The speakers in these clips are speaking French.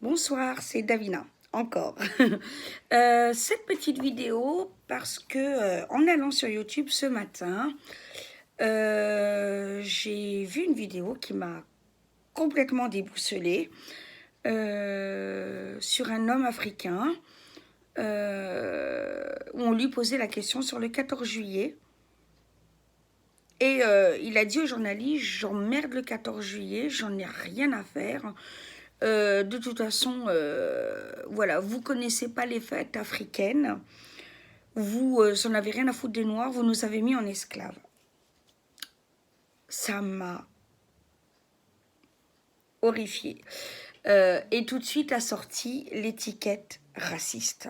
Bonsoir, c'est Davina, encore. Cette petite vidéo, parce que en allant sur YouTube ce matin, j'ai vu une vidéo qui m'a complètement déboussolée sur un homme africain où on lui posait la question sur le 14 juillet. Et il a dit aux journalistes, j'emmerde le 14 juillet, j'en ai rien à faire. De toute façon, voilà, vous connaissez pas les fêtes africaines, vous en avez rien à foutre des Noirs, vous nous avez mis en esclaves. Ça m'a horrifiée. Et tout de suite a sorti l'étiquette raciste.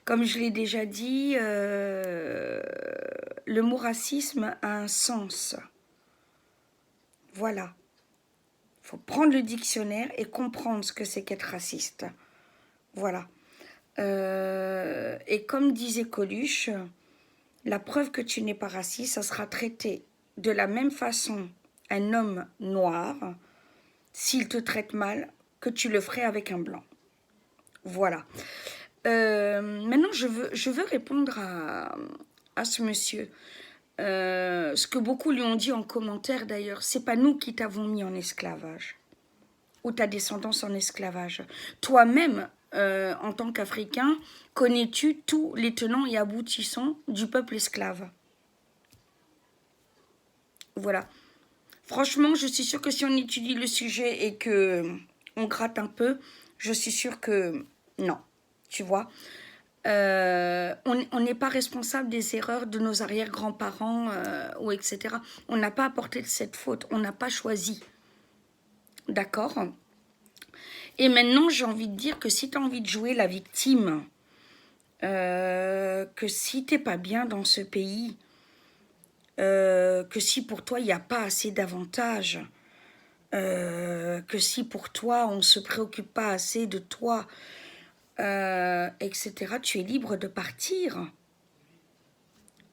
Comme je l'ai déjà dit, le mot racisme a un sens. Voilà. Il faut prendre le dictionnaire et comprendre ce que c'est qu'être raciste. Voilà. Et comme disait Coluche, la preuve que tu n'es pas raciste, ça sera traité de la même façon un homme noir, s'il te traite mal, que tu le ferais avec un blanc. Voilà. Maintenant, je veux répondre à ce monsieur. Ce que beaucoup lui ont dit en commentaire d'ailleurs, c'est pas nous qui t'avons mis en esclavage ou ta descendance en esclavage. Toi-même, en tant qu'Africain, connais-tu tous les tenants et aboutissants du peuple esclave? Voilà. Franchement, je suis sûre que si on étudie le sujet et que on gratte un peu, je suis sûre que non, tu vois. On n'est pas responsable des erreurs de nos arrière-grands-parents ou etc. On n'a pas apporté de cette faute, on n'a pas choisi. D'accord? Et maintenant, j'ai envie de dire que si tu as envie de jouer la victime, que si t'es pas bien dans ce pays, que si pour toi il n'y a pas assez d'avantages, que si pour toi on ne se préoccupe pas assez de toi, etc., tu es libre de partir.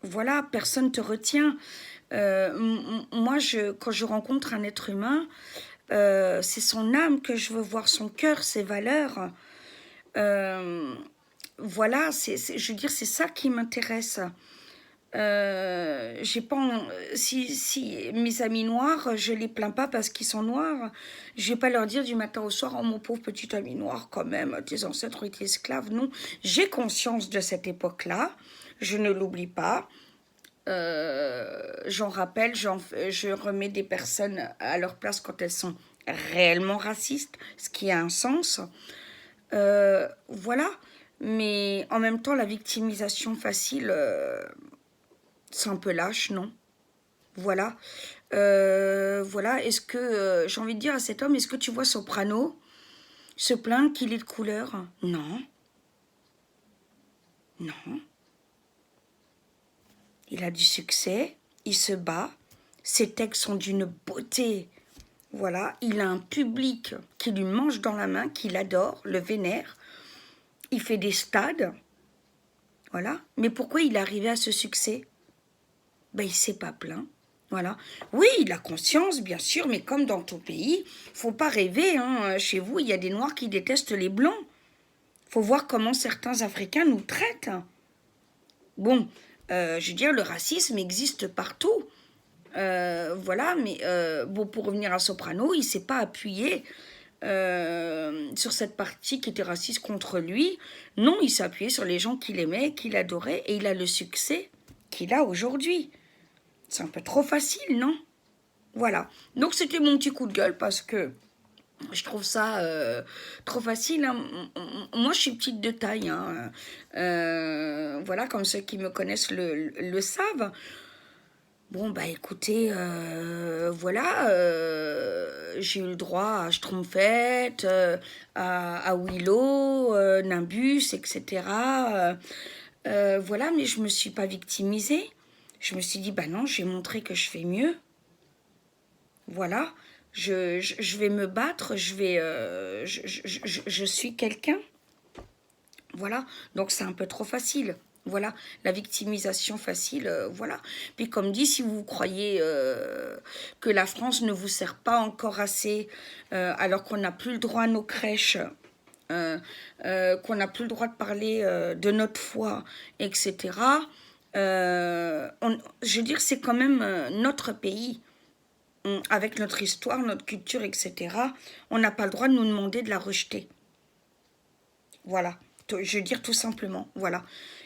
Voilà, personne ne te retient. Moi, quand je rencontre un être humain, c'est son âme que je veux voir, son cœur, ses valeurs. Voilà, je veux dire, c'est ça qui m'intéresse. J'ai pas, si mes amis noirs, je les plains pas parce qu'ils sont noirs. Je vais pas leur dire du matin au soir, oh mon pauvre petit ami noir, quand même, tes ancêtres étaient esclaves. Non, j'ai conscience de cette époque-là. Je ne l'oublie pas. J'en rappelle, je remets des personnes à leur place quand elles sont réellement racistes, ce qui a un sens. Voilà. Mais en même temps, la victimisation facile, c'est un peu lâche, non? Voilà. Voilà. Est-ce que, j'ai envie de dire à cet homme, est-ce que tu vois Soprano se plaindre qu'il est de couleur? Non. Non. Il a du succès, il se bat, ses textes sont d'une beauté. Voilà, il a un public qui lui mange dans la main, qui l'adore, le vénère. Il fait des stades. Voilà. Mais pourquoi il est arrivé à ce succès? Ben, il s'est pas plaint. Voilà. Oui, il a conscience, bien sûr, mais comme dans ton pays, faut pas rêver. Hein. Chez vous, il y a des Noirs qui détestent les Blancs. Faut voir comment certains Africains nous traitent. Bon, je veux dire, le racisme existe partout. Voilà, mais bon, pour revenir à Soprano, il s'est pas appuyé sur cette partie qui était raciste contre lui. Non, il s'est appuyé sur les gens qu'il aimait, qu'il adorait, et il a le succès qu'il a aujourd'hui. C'est un peu trop facile, non? Voilà. Donc c'était mon petit coup de gueule parce que je trouve ça trop facile. Hein. Moi, je suis petite de taille. Hein. Voilà, comme ceux qui me connaissent le savent. Bon, bah écoutez, voilà, j'ai eu le droit à Schtroumpfette, à Willow, Nimbus, etc. Voilà, mais je me suis pas victimisée. Je me suis dit, bah non, j'ai montré que je fais mieux. Voilà, je vais me battre, je suis quelqu'un. Voilà, donc c'est un peu trop facile. Voilà, la victimisation facile, voilà. Puis comme dit, si vous croyez que la France ne vous sert pas encore assez, alors qu'on n'a plus le droit à nos crèches, qu'on n'a plus le droit de parler de notre foi, etc., je veux dire, c'est quand même notre pays, avec notre histoire, notre culture, etc. On n'a pas le droit de nous demander de la rejeter. Voilà, je veux dire tout simplement, voilà.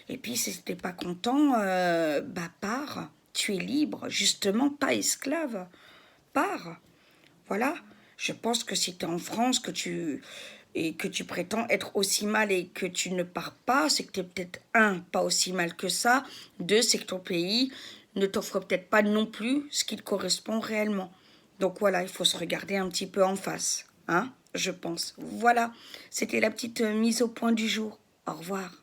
Et puis si t'es pas content, bah pars, tu es libre, justement pas esclave, pars. Voilà, je pense que si tu es en France, et que tu prétends être aussi mal et que tu ne pars pas, c'est que tu es peut-être, un, pas aussi mal que ça, deux, c'est que ton pays ne t'offre peut-être pas non plus ce qui te correspond réellement. Donc voilà, il faut se regarder un petit peu en face, hein, je pense. Voilà, c'était la petite mise au point du jour. Au revoir.